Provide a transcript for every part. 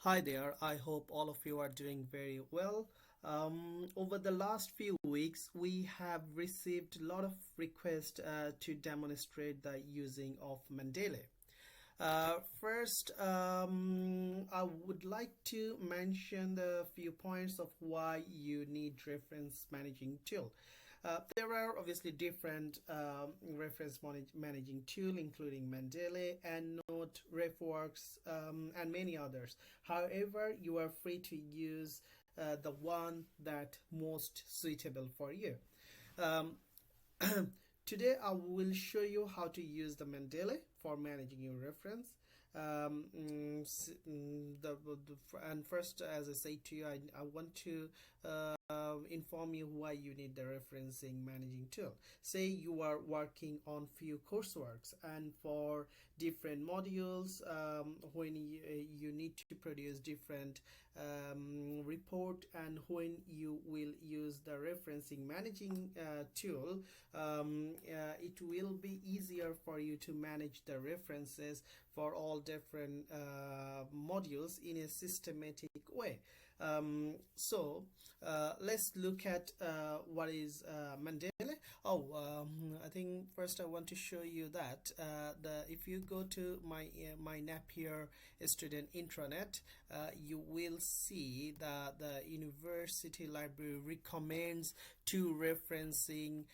Hi there, I hope all of you are doing very well. Over the last few weeks, we have received a lot of requests to demonstrate the using of Mendeley. First, I would like to mention the few points of why you need reference managing tool. There are obviously different managing tool, including Mendeley, EndNote, RefWorks, and many others. However, you are free to use the one that most suitable for you. Um, Today I will show you how to use the Mendeley for managing your reference. And first, as I say to you, I want to inform you why you need the referencing managing tool. Say you are working on few courseworks, and for different modules, when you need to produce different report, and when you will use the referencing managing tool, it will be easier for you to manage the references for all different modules in a systematic way. Let's look at what is Mendeley. I think first I want to show you that if you go to my Napier student intranet, you will see that the university library recommends two referencing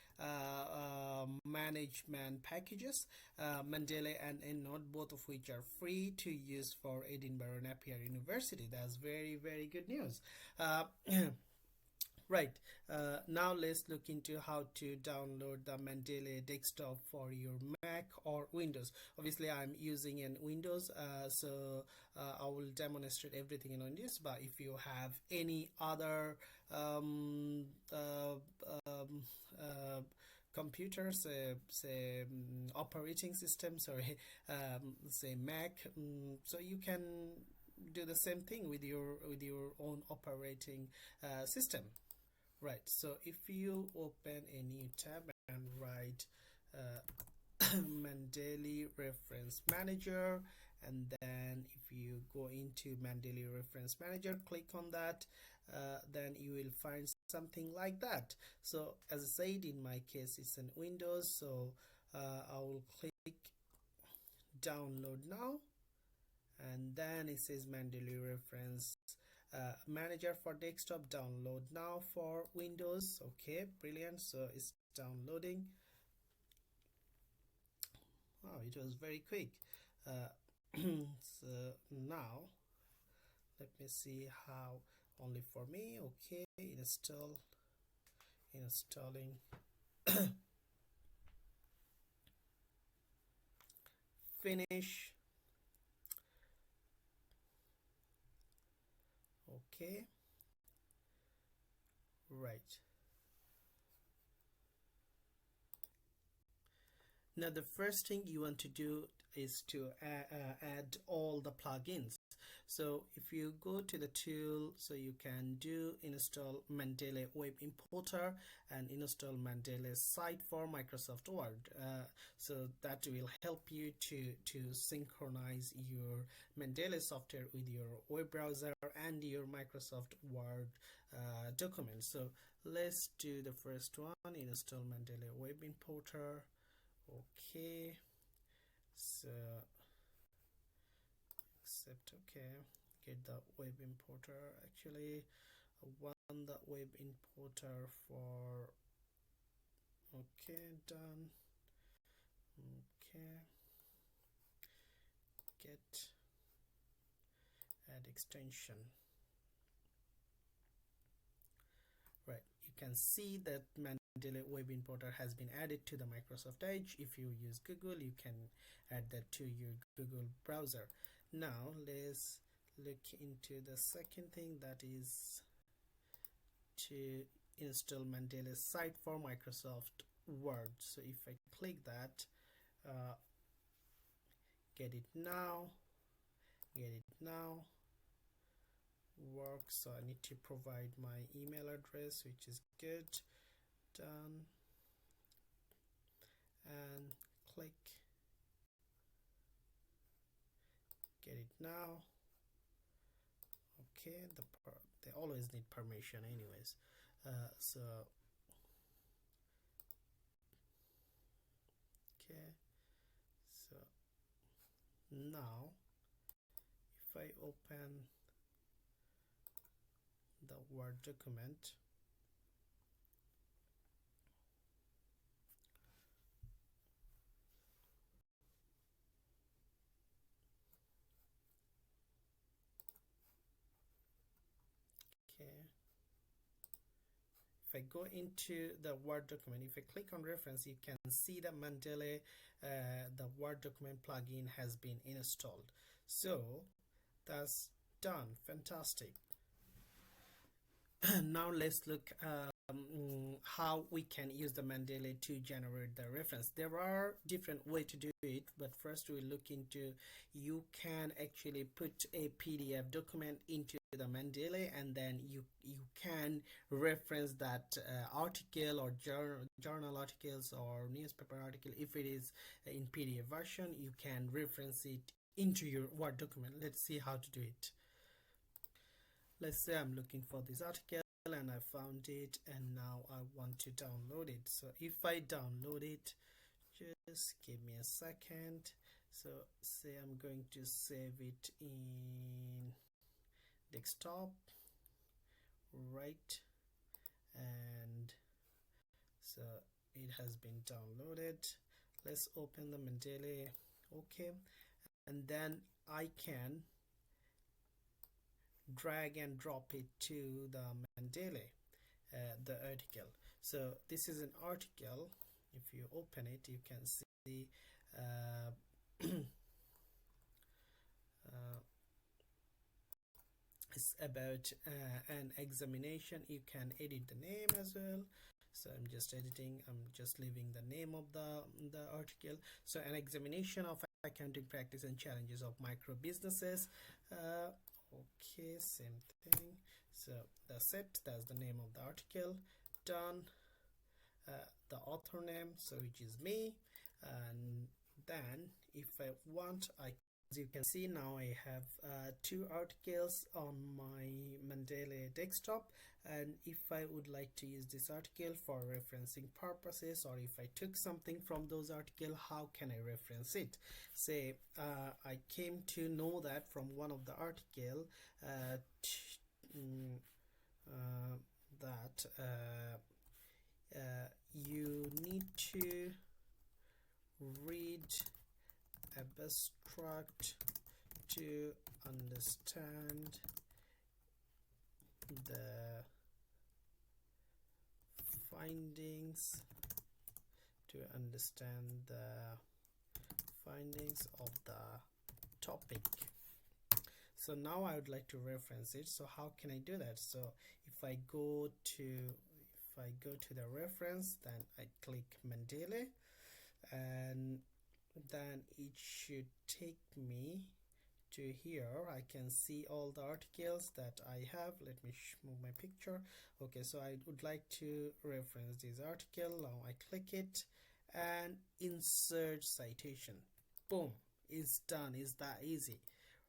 management packages, Mendeley and EndNote, both of which are free to use for Edinburgh Napier University. That's very, very good news. Right, now let's look into how to download the Mendeley desktop for your Mac or Windows. Obviously, I'm using in Windows, I will demonstrate everything in Windows. But if you have any other computers, say operating system, sorry, say Mac, so you can do the same thing with your own operating system. Right, so if you open a new tab and write Mendeley Reference Manager, and then if you go into Mendeley Reference Manager, click on that, then you will find something like that. So as I said, in my case it's in Windows, so I will click download now, and then it says Mendeley Reference Manager for desktop, download now for Windows. Okay, brilliant. So it's downloading. Oh, it was very quick. So now let me see how. Only for me. Okay, installing. Finish. Okay, right. Now the first thing you want to do is to add all the plugins. So if you go to the tool, so you can do install Mendeley Web Importer and install Mendeley site for Microsoft Word. So that will help you to synchronize your Mendeley software with your web browser and your Microsoft Word documents. So let's do the first one, install Mendeley Web Importer. Okay, so accept. Okay, get the web importer. Actually, I want the web importer for. Okay, done. Okay, get add extension. Right, you can see that Mendeley Web Importer has been added to the Microsoft Edge. If you use Google, you can add that to your Google browser. Now let's look into the second thing, that is to install Mendeley site for Microsoft Word. So if I click that, get it now, works. So I need to provide my email address, which is good. Done, and click get it now. okay, they always need permission anyways. So okay, so now if I open the Word document, okay, if I go into the Word document, if I click on reference, you can see that Mendeley, the Word document plugin has been installed. So that's done. Fantastic. Now let's look how we can use the Mendeley to generate the reference. There are different ways to do it, but first we look into, you can actually put a PDF document into the Mendeley, and then you can reference that article or journal articles or newspaper article. If it is in PDF version, you can reference it into your Word document. Let's see how to do it. Let's say I'm looking for this article and I found it, and now I want to download it. So if I download it, just give me a second. So say I'm going to save it in desktop, right? And so it has been downloaded. Let's open the Mendeley. Okay, and then I can drag and drop it to the Mendeley, the article. So this is an article. If you open it, you can see it's about an examination. You can edit the name as well. So I'm just editing, I'm just leaving the name of the article. So an examination of accounting practice and challenges of micro businesses. Okay, same thing. So that's it, that's the name of the article. Done. The author name, so which is me, and then if I want, as you can see now, I have two articles on my Mendeley desktop, and if I would like to use this article for referencing purposes, or if I took something from those articles, how can I reference it? Say I came to know that from one of the article that you need to read abstract to understand the findings, of the topic. So now I would like to reference it. So how can I do that? So if I go to the reference, then I click Mendeley, and then it should take me to here. I can see all the articles that I have. Let me move my picture. Okay, so I would like to reference this article. Now I click it and insert citation. Boom, it's done. It's that easy.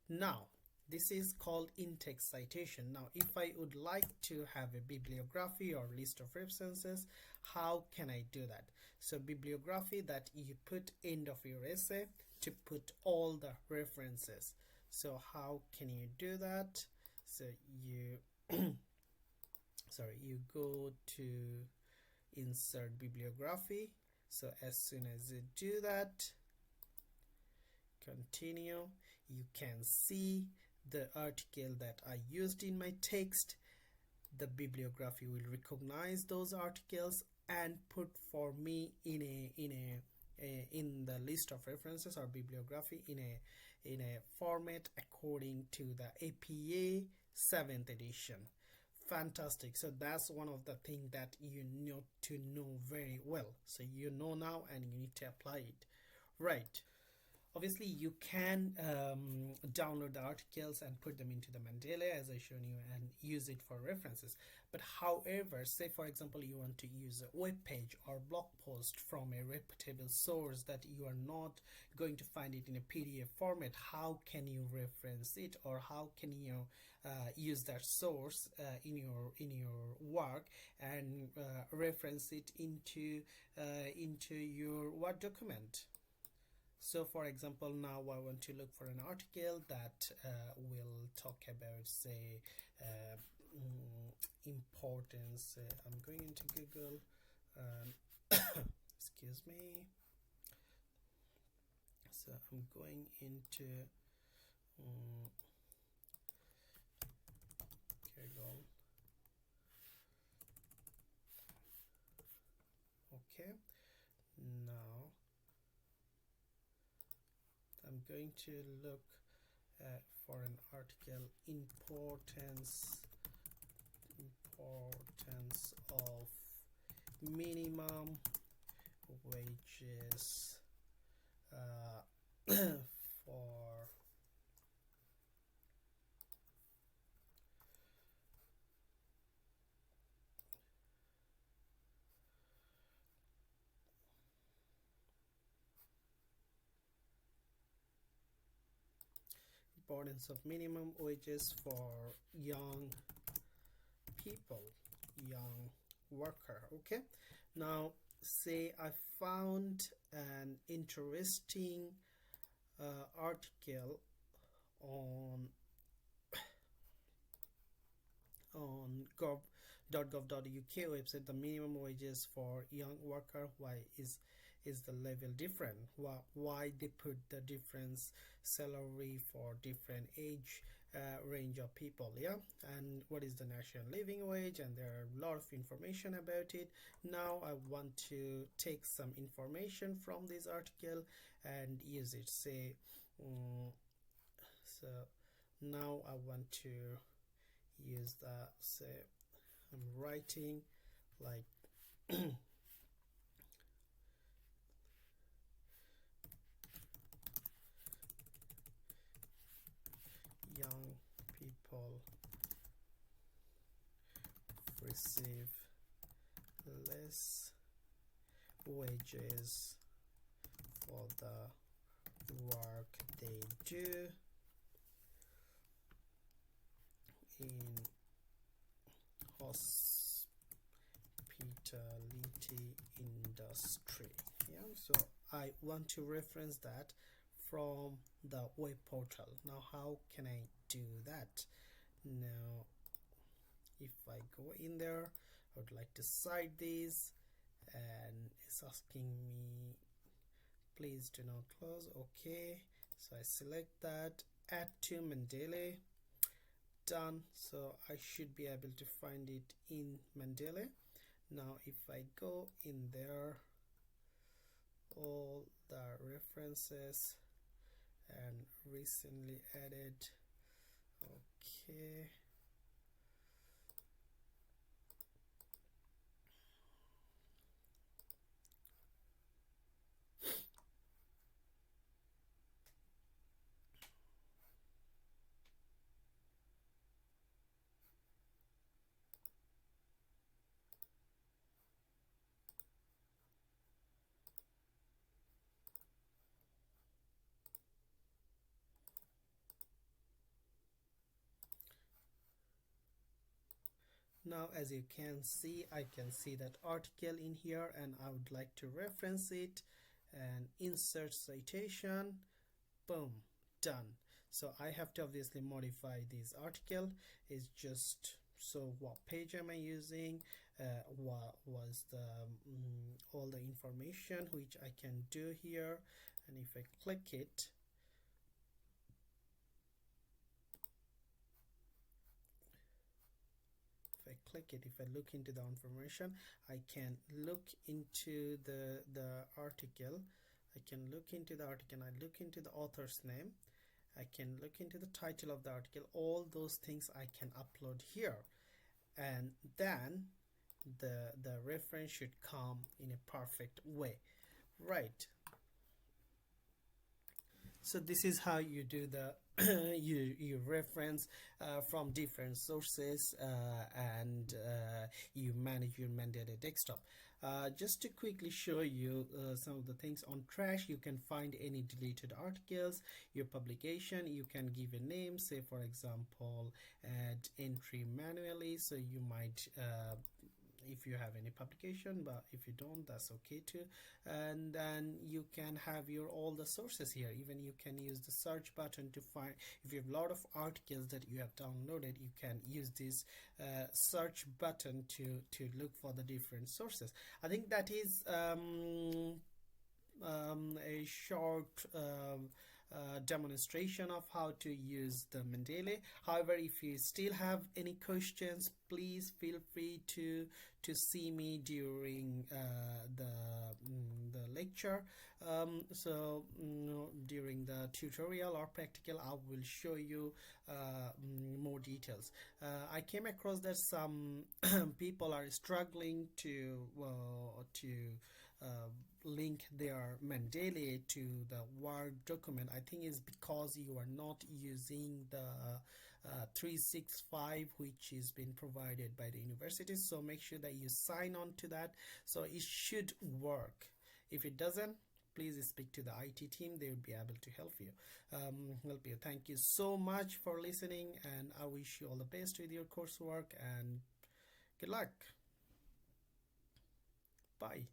Now this is called in-text citation. Now if I would like to have a bibliography or list of references, how can I do that? So bibliography, that you put end of your essay to put all the references. So how can you do that? So you you go to insert bibliography. So as soon as you do that, continue, you can see the article that I used in my text. The bibliography will recognize those articles and put for me in the list of references or bibliography in a format according to the APA 7th edition. Fantastic. So that's one of the things that you need to know very well. So you know now, and you need to apply it. Right. obviously you can download the articles and put them into the Mendeley as I shown you and use it for references. But however, say for example you want to use a web page or blog post from a reputable source that you are not going to find it in a PDF format, how can you reference it, or how can you use that source in your work and reference it into your Word document? So for example, now I want to look for an article that will talk about, say, importance. I'm going into Google. Excuse me. So I'm going into Google. Okay. Now I'm going to look for an article, importance of minimum wages for importance of minimum wages for young people, young worker. Okay, now say I found an interesting article on gov.gov.uk website. The minimum wages for young worker, why is the level different, why they put the difference salary for different age range of people, yeah, and what is the national living wage, and there are a lot of information about it. Now I want to take some information from this article and use it, say so now I want to use the, say I'm writing like young people receive less wages for the work they do in hospitality industry. Yeah, so I want to reference that from the web portal. Now how can I do that? Now if I go in there, I would like to cite this, and it's asking me please do not close. Okay, so I select that, add to Mendeley, done. So I should be able to find it in Mendeley. Now if I go in there, all the references and recently added, okay, now as you can see, I can see that article in here and I would like to reference it and insert citation, boom, done. So I have to obviously modify this article. It's just, so what page am I using, what was the all the information which I can do here, and if I click it, if I look into the information, I can look into the article. I can look into the article, I look into the author's name, I can look into the title of the article. All those things I can upload here, and then the reference should come in a perfect way, right? So this is how you do the you reference from different sources, and you manage your Mendeley desktop. Just to quickly show you some of the things on trash, you can find any deleted articles, your publication, you can give a name, say for example add entry manually, so you might if you have any publication, but if you don't, that's okay too. And then you can have your all the sources here. Even you can use the search button to find, if you have a lot of articles that you have downloaded, you can use this search button to look for the different sources. I think that is a short demonstration of how to use the Mendeley. However, if you still have any questions, please feel free to see me during the lecture. During the tutorial or practical, I will show you more details. I came across that some people are struggling to link their Mendeley to the Word document. I think it's because you are not using the 365, which is being provided by the universities. So make sure that you sign on to that, so it should work. If it doesn't, please speak to the IT team. They will be able to help you. Thank you so much for listening, and I wish you all the best with your coursework, and good luck. Bye.